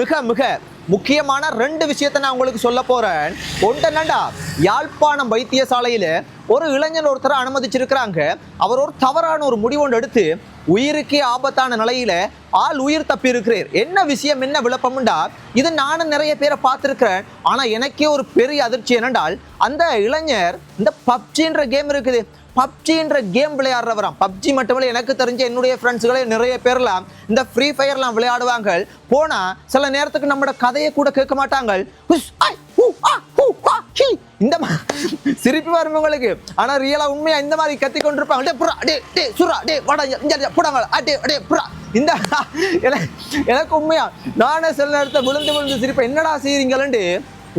மிக மிக முக்கியமான ரெண்டு விஷயத்தை நான் உங்களுக்கு சொல்ல போறேன். ஒன்று என்னண்டா, யாழ்ப்பாணம் வைத்தியசாலையில ஒரு இளைஞர் ஒருத்தரை அனுமதிச்சிருக்கிறாங்க. அவர் ஒரு தவறான ஒரு முடிவு ஒன்று எடுத்து உயிருக்கே ஆபத்தான நிலையில உயிர் தப்பி இருக்கிறார். என்ன விஷயம், என்ன விளப்பம்டா, இது நானும் நிறைய பேரை பார்த்துருக்கிறேன். ஆனா எனக்கே ஒரு பெரிய அதிர்ச்சி என்னென்றால், அந்த இளைஞர் இந்த பப்ஜின்ற கேம் இருக்குது, பப்ஜின்ற கேம் விளையாடுறவராம். பப்ஜி மட்டுமில்லை, எனக்கு தெரிஞ்ச என்னுடைய ஃப்ரெண்ட்ஸுகளே நிறைய பேர்லாம் இந்த ஃப்ரீ ஃபயர்லாம் விளையாடுவாங்க. போனா சில நேரத்துக்கு நம்மளோட கதையை கூட கேட்க மாட்டாங்க. இந்த சிரிப்பு வரும் உங்களுக்கு, ஆனா ரியலா உண்மையா இந்த மாதிரி கத்தி கொண்டிருப்பாங்க. இந்த எனக்கு உண்மையா நானே சில நேரத்தை விழுந்து விழுந்து சிரிப்பேன், என்னடா செய்றீங்களு.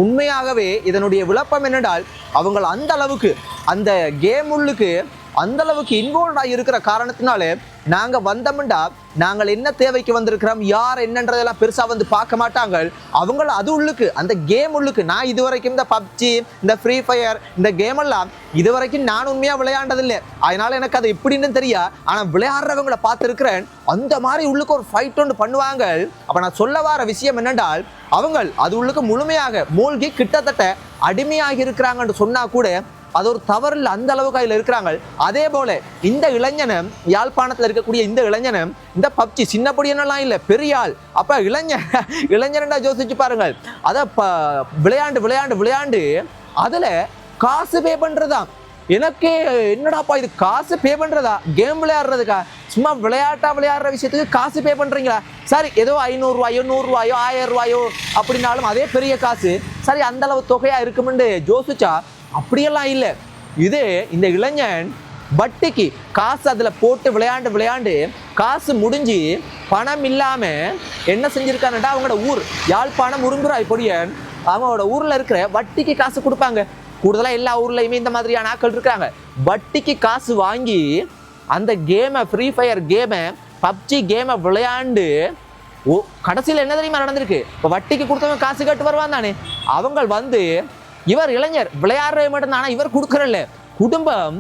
உண்மையாகவே இதனுடைய விளப்பம் என்னென்றால், அவங்க அந்த அளவுக்கு அந்த கேம் உள்ளுக்கு அந்த அளவுக்கு இன்வால்வ் ஆகி இருக்கிற காரணத்தினாலே நாங்க வந்தோம்டா, நாங்கள் என்ன தேவைக்கு வந்திருக்கிறோம், யார் என்னன்றதெல்லாம் பெருசா வந்து பார்க்க மாட்டாங்க. அவங்கள அது உள்ளுக்கு அந்த கேம் உள்ளுக்கு, நான் இதுவரைக்கும் இந்த பப்ஜி இந்த ஃப்ரீ ஃபயர் இந்த கேம் எல்லாம் இதுவரைக்கும் நான் உண்மையா விளையாண்டதில்லை, அதனால எனக்கு அது எப்படின்னு தெரியா. ஆனா விளையாடுறவங்களை பார்த்துருக்கிறேன், அந்த மாதிரி உள்ளுக்கு ஒரு ஃபைட் ஒன்று பண்ணுவாங்க. அப்ப நான் சொல்ல வர விஷயம் என்னென்றால், அவங்க அது உள்ளுக்கு முழுமையாக மூழ்கி கிட்டத்தட்ட அடிமையாகி இருக்கிறாங்கன்னு சொன்னா கூட அது ஒரு தவறில் அந்த அளவுக்கு அதில் இருக்கிறாங்க. அதே போல இந்த இளைஞனும், யாழ்ப்பாணத்தில் இருக்கக்கூடிய இந்த இளைஞனும் இந்த பப்ஜி சின்னப்படியெல்லாம் இல்லை, பெரிய ஆள். அப்ப இளைஞன்டா யோசிச்சு பாருங்கள், அதை விளையாண்டு விளையாண்டு விளையாண்டு அதுல காசு பே பண்றதா. எனக்கு என்னடாப்பா இது காசு பே பண்றதா, கேம் விளையாடுறதுக்கா? சும்மா விளையாடுற விஷயத்துக்கு காசு பே பண்றீங்களா? சரி, ஏதோ 500 ரூபாயோ 100 ரூபாயோ 1000 ரூபாயோ அப்படின்னாலும் அதே பெரிய காசு. சரி, அந்த அளவு தொகையா இருக்குமென்று யோசிச்சா அப்படியெல்லாம் இல்லை. இது இந்த இளைஞன் வட்டிக்கு காசு அதுல போட்டு விளையாண்டு விளையாண்டு காசு முடிஞ்சு பணம் இல்லாம என்ன செஞ்சிருக்காருன்னா, அவங்களோட ஊர் யாழ்ப்பாணம் உருங்குறாய் பொடியன், அவங்களோட ஊர்ல இருக்கிற வட்டிக்கு காசு கொடுப்பாங்க. கூடுதலா எல்லா ஊர்லயுமே இந்த மாதிரியான ஆட்கள் இருக்காங்க. வட்டிக்கு காசு வாங்கி அந்த கேமை, ஃப்ரீ ஃபயர் கேமை, பப்ஜி கேமை விளையாண்டு கடைசியில் என்ன தெரியுமா நடந்திருக்கு, இப்போ வட்டிக்கு கொடுத்தவங்க காசு கேட்டு வருவான் தானே, அவங்க வந்து இவர் இளைஞர் விளையாடுற மட்டும் தானே, இவர் கொடுக்கறல்ல, குடும்பம்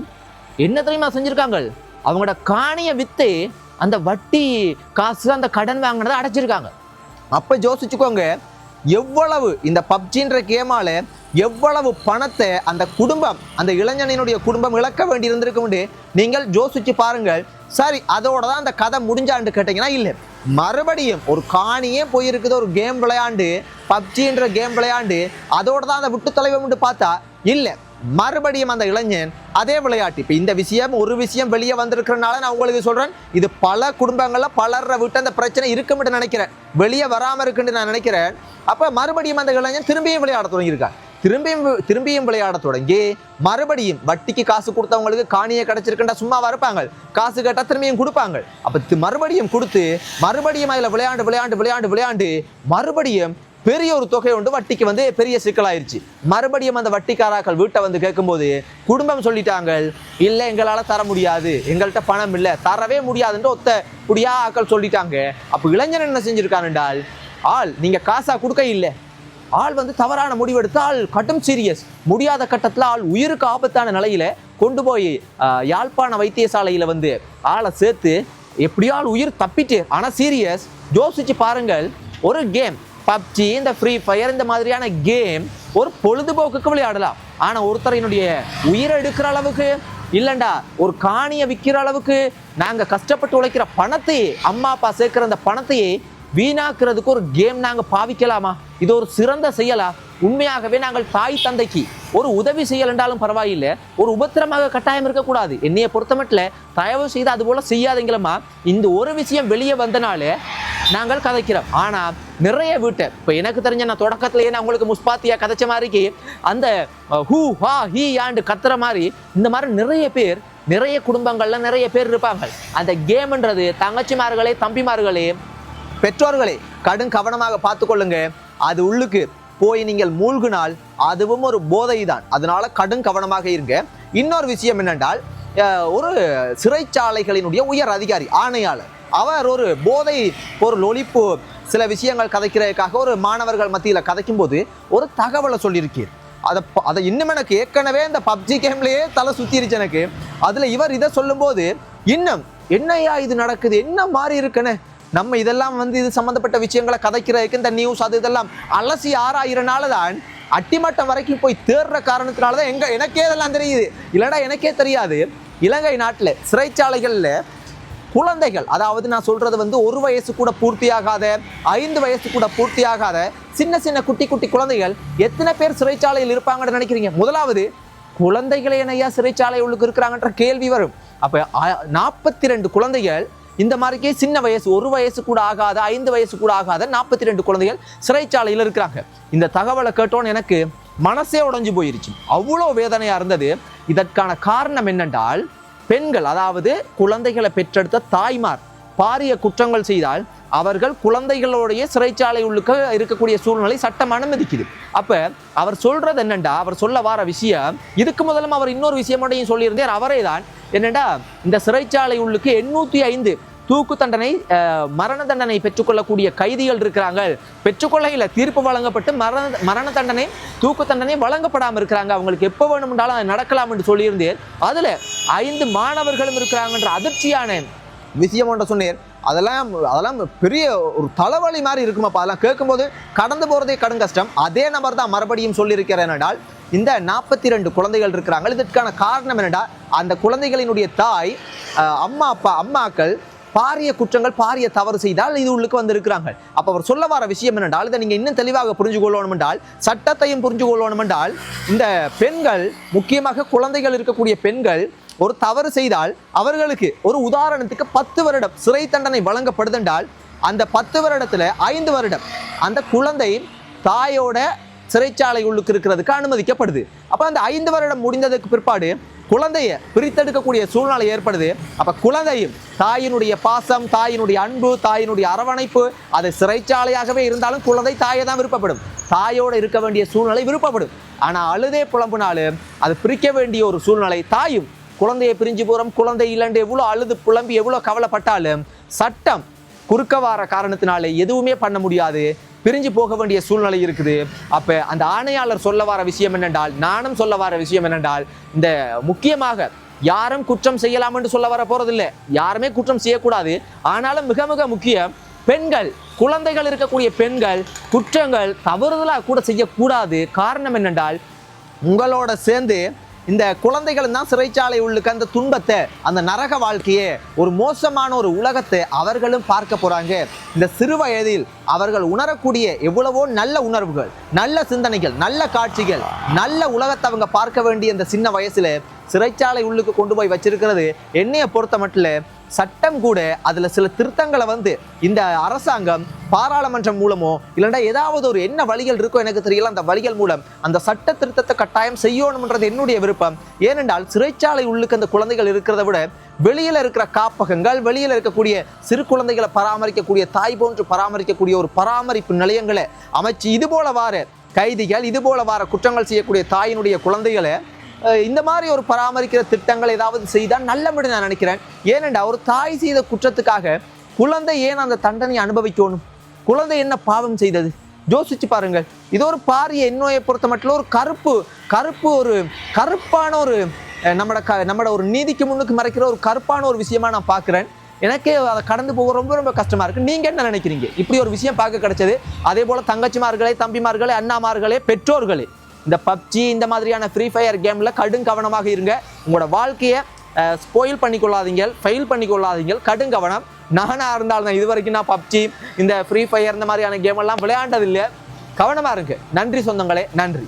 என்ன தெரியுமா செஞ்சிருக்காங்க, அவங்களோட காணியை வித்து அந்த வட்டி காசு அந்த கடன் வாங்கினதை அடைச்சிருக்காங்க. அப்ப யோசிச்சுக்கோங்க, எவ்வளவு இந்த பப்ஜின்ற கேமால எவ்வளவு பணத்தை அந்த குடும்பம், அந்த இளைஞனினுடைய குடும்பம் இழக்க வேண்டி இருந்திருக்கு. நீங்கள் யோசிச்சு பாருங்கள். சரி, அதோட தான் அந்த கதை முடிஞ்சான்னு கேட்டீங்கன்னா இல்லை, மறுபடியும் ஒரு காணியே போயிருக்குது, ஒரு கேம் விளையாண்டு பப்ஜின்ற கேம் விளையாண்டு அதோட தான் அந்த விட்டு தொலைவோம்னு பார்த்தா இல்லை, மறுபடியும் அந்த இளைஞன் அதே விளையாட்டு. இப்போ இந்த விஷயம் ஒரு விஷயம் வெளியே வந்திருக்கிறனால நான் உங்களுக்கு சொல்றேன், இது பல குடும்பங்கள்ல பலரை விட்டு அந்த பிரச்சனை இருக்கும்னு நினைக்கிறேன், வெளியே வராம இருக்குன்னு நான் நினைக்கிறேன். அப்ப மறுபடியும் அந்த இளைஞன் திரும்பியும் விளையாட தொடங்கியிருக்கார். திரும்பியும் விளையாட தொடங்கி மறுபடியும் வட்டிக்கு காசு கொடுத்தவங்களுக்கு காணியை கிடைச்சிருக்குண்டா சும்மாவா இருப்பாங்க, காசு கேட்டா திரும்பியும் கொடுப்பாங்க. அப்ப மறுபடியும் கொடுத்து மறுபடியும் அதில் விளையாண்டு விளையாண்டு விளையாண்டு விளையாண்டு மறுபடியும் பெரிய ஒரு தொகை உண்டு, வட்டிக்கு வந்து பெரிய சிக்கலாயிருச்சு. மறுபடியும் அந்த வட்டிக்காராக்கள் வீட்டை வந்து கேட்கும்போது குடும்பம் சொல்லிட்டாங்க, இல்லை எங்களால் தர முடியாது, எங்கள்கிட்ட பணம் இல்லை, தரவே முடியாதுன்ற ஒத்த குடியா ஆக்கள் சொல்லிட்டாங்க. அப்போ இளைஞன் என்ன செஞ்சிருக்கானுண்டால், நீங்க காசா கொடுக்க இல்லை, வந்து தவறான முடிவெடுத்து கட்டும் சீரியஸ், முடியாத கட்டத்தில் உயிருக்கு ஆபத்தான நிலையில கொண்டு போய் யாழ்ப்பாண வைத்தியசாலையில வந்து ஆளை சேர்த்து எப்படியோ உயிர் தப்பிட்டு. ஆனா சீரியஸ், யோசிச்சு பாருங்கள், ஒரு கேம் பப்ஜி இந்த ஃப்ரீ ஃபயர் இந்த மாதிரியான கேம் ஒரு பொழுதுபோக்குக்கு விளையாடலாம். ஆனா ஒருத்தரையினுடைய உயிரை எடுக்கிற அளவுக்கு இல்லைண்டா, ஒரு காணியை விற்கிற அளவுக்கு நாங்க கஷ்டப்பட்டு உழைக்கிற பணத்தையே, அம்மா அப்பா சேர்க்கிற அந்த பணத்தையே வீணாக்குறதுக்கு ஒரு கேம் நாங்க பாவிக்கலாமா? இது ஒரு சிறந்த செயலா? உண்மையாகவே நாங்கள் தாய் தந்தைக்கு ஒரு உதவி செய்யலண்டாலும் பரவாயில்லை, ஒரு உபத்திரமாக கட்டாயம் இருக்கக்கூடாது. என்னைய பொறுத்த மட்டும் தயவு செய்து அது போல செய்யாதீங்களம்மா. இந்த ஒரு விஷயம் வெளியே வந்தனால நாங்கள் கதைக்கிறோம். ஆனா நிறைய வீட்டை, இப்போ எனக்கு தெரிஞ்ச நான் தொடக்கத்திலேயே நான் உங்களுக்கு முஸ்பாத்தியா கதைச்ச மாதிரிக்கு அந்த ஹூ ஹா ஹீ ஆண்டு கத்துற மாதிரி இந்த மாதிரி நிறைய பேர், நிறைய குடும்பங்கள்ல நிறைய பேர் இருப்பாங்க. அந்த கேம்ன்றது தங்கச்சிமார்களே, தம்பிமார்களே, பெற்றோர்களே கடும் கவனமாக பார்த்து கொள்ளுங்க. அது உள்ளுக்கு போய் நீங்கள் மூழ்கினால் அதுவும் ஒரு போதை தான், அதனால கடும் கவனமாக இருங்க. இன்னொரு விஷயம் என்னென்றால், ஒரு சிறைச்சாலைகளினுடைய உயர் அதிகாரி ஆணையாளர், அவர் ஒரு போதை பொருள் ஒழிப்பு சில விஷயங்கள் கதைக்கிறதுக்காக ஒரு மாணவர்கள் மத்தியில் கதைக்கும் போது ஒரு தகவலை சொல்லியிருக்கீர். அதை இன்னும் எனக்கு ஏற்கனவே இந்த பப்ஜி கேம்லயே தலை சுத்திருச்சு எனக்கு. அதுல இவர் இதை சொல்லும் போது இன்னும் என்னையா இது நடக்குது, என்ன மாறி இருக்குன்னு நம்ம இதெல்லாம் இது சம்பந்தப்பட்ட விஷயங்களை கதைக்கிறதுக்கு இந்த நியூஸ் அது இதெல்லாம் அலசி ஆராயிரனால தான் அட்டிமட்டம் வரைக்கும் போய் தேடுற காரணத்தினால தான் எனக்கே இதெல்லாம் தெரியுது. இல்லைடா எனக்கே தெரியாது. இலங்கை நாட்டில் சிறைச்சாலைகளில் குழந்தைகள், அதாவது நான் சொல்றது 1 வயசு கூட பூர்த்தியாகாத, 5 வயசு கூட பூர்த்தியாகாத சின்ன சின்ன குட்டி குட்டி குழந்தைகள் எத்தனை பேர் சிறைச்சாலையில் இருப்பாங்கன்னு நினைக்கிறீங்க? முதலாவது குழந்தைகளை என்னையா சிறைச்சாலை உள்ளுக்கு இருக்கிறாங்கன்ற கேள்வி வரும். அப்ப 42 குழந்தைகள் இந்த மாதிரிக்கே சின்ன வயசு, 1 வயசு கூட ஆகாத, 5 வயசு கூட ஆகாத 42 குழந்தைகள் சிறைச்சாலையில் இருக்கிறாங்க. இந்த தகவலை கேட்டோன்னு எனக்கு மனசே உடைஞ்சு போயிருச்சு. அவ்வளோ வேதனையா இருந்தது. இதற்கான காரணம் என்னென்றால், பெண்கள், அதாவது குழந்தைகளை பெற்றெடுத்த தாய்மார் பாரிய குற்றங்கள் செய்தால் அவர்கள் குழந்தைகளோடைய சிறைச்சாலை உள்ளுக்க இருக்கக்கூடிய சூழ்நிலை சட்டம் அனுமதிக்குது. அப்ப அவர் சொல்றது என்னண்டா, அவர் சொல்ல வர விஷயம், இதுக்கு முதலும் அவர் இன்னொரு விஷயமோடையும் சொல்லியிருந்தார். அவரே தான் என்னண்டா, இந்த சிறைச்சாலை உள்ளுக்கு 805 தூக்கு தண்டனை, மரண தண்டனை பெற்றுக்கொள்ளக்கூடிய கைதிகள் இருக்கிறாங்க. பெற்றுக்கொள்ள தீர்ப்பு வழங்கப்பட்டு மரண தண்டனை, தூக்கு தண்டனை வழங்கப்படாமல் இருக்கிறாங்க. அவங்களுக்கு எப்போ வேணும்னாலும் அது நடக்கலாம் என்று சொல்லியிருந்தேன். அதுல 5 மாணவர்களும் இருக்கிறாங்கன்ற அதிர்ச்சியான விஷயம் ஒன்று சொன்னேன். அதெல்லாம் பெரிய ஒரு தலைவலி மாதிரி இருக்குமாப்பா. அதெல்லாம் கேட்கும்போது கடந்து போறதே கடும் கஷ்டம். அதே நபர் தான் மறுபடியும் சொல்லியிருக்கிறேன் என்றால், இந்த 42 குழந்தைகள் இருக்கிறாங்க. இதற்கான காரணம் என்னடா, அந்த குழந்தைகளினுடைய தாய், அம்மாக்கள் பாரிய குற்றங்கள், பாரிய தவறு செய்தால் இது உள்ளுக்கு வந்திருக்கிறாங்க. அப்ப அவர் சொல்ல வர விஷயம் என்னென்றால், இதை நீங்க இன்னும் தெளிவாக புரிஞ்சு கொள்ளணும் என்றால், சட்டத்தையும் புரிஞ்சு கொள்ளணும் என்றால், இந்த பெண்கள், முக்கியமாக குழந்தைகள் இருக்கக்கூடிய பெண்கள் ஒரு தவறு செய்தால் அவர்களுக்கு ஒரு உதாரணத்துக்கு 10 வருடம் சிறை தண்டனை வழங்கப்படுதென்றால், அந்த 10 வருடத்துல 5 வருடம் அந்த குழந்தை தாயோட சிறைச்சாலை உள்ளுக்கு இருக்கிறதுக்கு அனுமதிக்கப்படுது. அப்ப அந்த 5 வருடம் முடிந்ததுக்கு பிற்பாடு குழந்தைய பிரித்தெடுக்கக்கூடிய சூழ்நிலை ஏற்படுது. அப்ப குழந்தையும் தாயினுடைய பாசம், தாயினுடைய அன்பு, தாயினுடைய அரவணைப்பு, அது சிறைச்சாலையாகவே இருந்தாலும் குழந்தை தாயை தான் விருப்பப்படும். தாயோட இருக்க வேண்டிய சூழ்நிலை விருப்பப்படும். ஆனா அழுதே புலம்புனாலும் அது பிரிக்க வேண்டிய ஒரு சூழ்நிலை. தாயும் குழந்தையை பிரிஞ்சு போறோம், குழந்தை இல்லைன்னு எவ்வளோ அழுது புலம்பி எவ்வளோ கவலைப்பட்டாலும் சட்டம் குறுக்க வார காரணத்தினாலே எதுவுமே பண்ண முடியாது, பிரிஞ்சு போக வேண்டிய சூழ்நிலை இருக்குது. அப்ப அந்த ஆணையாளர் சொல்ல வர விஷயம் என்னென்றால், நானும் சொல்ல வர விஷயம் என்னென்றால், இந்த முக்கியமாக யாரும் குற்றம் செய்யலாம் என்று சொல்ல வர போறதில்லை, யாருமே குற்றம் செய்யக்கூடாது. ஆனாலும் மிக மிக முக்கியம், பெண்கள், குழந்தைகள் இருக்கக்கூடிய பெண்கள் குற்றங்கள் தவறுதலாக கூட செய்யக்கூடாது. காரணம் என்னென்றால், உங்களோட சேர்ந்து இந்த குழந்தைகள் தான் சிறைச்சாலை உள்ளுக்கு அந்த துன்பத்தை, அந்த நரக வாழ்க்கையை, ஒரு மோசமான ஒரு உலகத்தை அவர்களும் பார்க்க போறாங்க. இந்த சிறு வயதில் அவர்கள் உணரக்கூடிய எவ்வளவோ நல்ல உணர்வுகள், நல்ல சிந்தனைகள், நல்ல காட்சிகள், நல்ல உலகத்தை அவங்க பார்க்க வேண்டிய இந்த சின்ன வயசுல சிறைச்சாலை உள்ளுக்கு கொண்டு போய் வச்சிருக்கிறது என்னைய பொறுத்த மட்டும் சட்டம் கூட அதுல சில திருத்தங்களை இந்த அரசாங்கம் பாராளுமன்றம் மூலமோ இல்லைன்னா ஏதாவது ஒரு என்ன வழிகள் இருக்கோ எனக்கு தெரியல, அந்த வழிகள் மூலம் அந்த சட்ட திருத்தத்தை கட்டாயம் செய்யணும்ன்றது என்னுடைய விருப்பம். ஏனென்றால் சிறைச்சாலை உள்ளுக்கு அந்த குழந்தைகள் இருக்கிறத விட வெளியில இருக்கிற காப்பகங்கள், வெளியில இருக்கக்கூடிய சிறு குழந்தைகளை பராமரிக்கக்கூடிய, தாய் போன்று பராமரிக்கக்கூடிய ஒரு பராமரிப்பு நிலையங்களை அமைச்சு இது போல வார கைதிகள், இது போல வார குற்றங்கள் செய்யக்கூடிய தாயினுடைய குழந்தைகளை இந்த மாதிரி ஒரு பராமரிக்கிற திட்டங்கள் ஏதாவது செய்தால் நல்லபடி நான் நினைக்கிறேன். ஏனென்றா ஒரு தாய் செய்த குற்றத்துக்காக குழந்தை ஏன் அந்த தண்டனை அனுபவிக்கணும்? குழந்தை என்ன பாவம் செய்தது? யோசிச்சு பாருங்கள். இது ஒரு பாரிய எண்ணோயை பொறுத்த மட்டும் ஒரு கருப்பான ஒரு நம்மட ஒரு நீதிக்கு முன்னுக்கு மறைக்கிற ஒரு கருப்பான ஒரு விஷயமா நான் பார்க்குறேன். எனக்கே அதை கடந்து போக ரொம்ப ரொம்ப கஷ்டமா இருக்கு. நீங்க என்ன நினைக்கிறீங்க? இப்படி ஒரு விஷயம் பார்க்க கிடைச்சது. அதே போல தங்கச்சிமார்களே, தம்பிமார்களே, அண்ணாமார்களே, பெற்றோர்களே, இந்த பப்ஜி இந்த மாதிரியான ஃப்ரீ ஃபயர் கேம்ல கடும் கவனமாக இருங்க. உங்களோட வாழ்க்கையை ஸ்பாயில் பண்ணிக்கொள்ளாதீங்க, ஃபெயில் பண்ணிக்கொள்ளாதீங்க. கடும் கவனம். நானா இருந்தாலும் இது வரைக்கும் நான் பப்ஜி, இந்த ஃப்ரீ ஃபயர் இந்த மாதிரியான கேம் எல்லாம் விளையாண்டதில்லை. கவனமா இருக்கு. நன்றி சொந்தங்களே, நன்றி.